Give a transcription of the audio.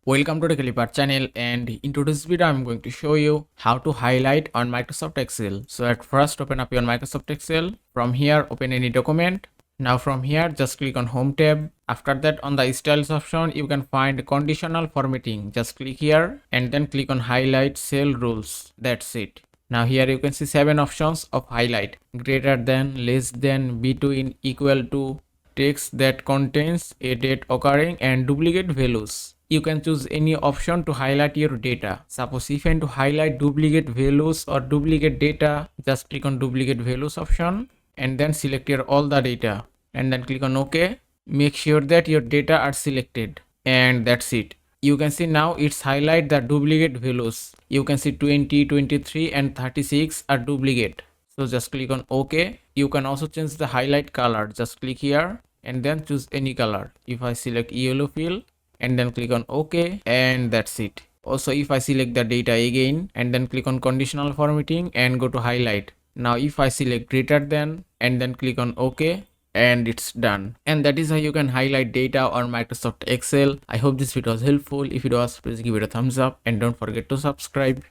Welcome to the Clipart channel, and in today's video I'm going to show you how to highlight on Microsoft Excel. So at first open up your Microsoft Excel. From here open any document. Now from here just click on Home tab. After that on the styles option you can find conditional formatting. Just click here and then click on highlight cell rules. That's it. Now here you can see 7 options of highlight: greater than, less than, between, equal to, text that contains a date occurring, and duplicate values. You can choose any option to highlight your data. Suppose if you want to highlight duplicate values or duplicate data, just click on duplicate values option and then select your all the data and then click on OK. Make sure that your data are selected, and that's it. You can see now it's highlight the duplicate values. You can see 20, 23 and 36 are duplicate. So just click on OK. You can also change the highlight color. Just click here and then choose any color. If I select yellow fill and then click on OK, and that's it. Also if I select the data again and then click on conditional formatting and go to highlight. Now if I select greater than and then click on OK, and it's done. And that is how you can highlight data on Microsoft Excel. I hope this video was helpful. If it was, please give it a thumbs up and don't forget to subscribe.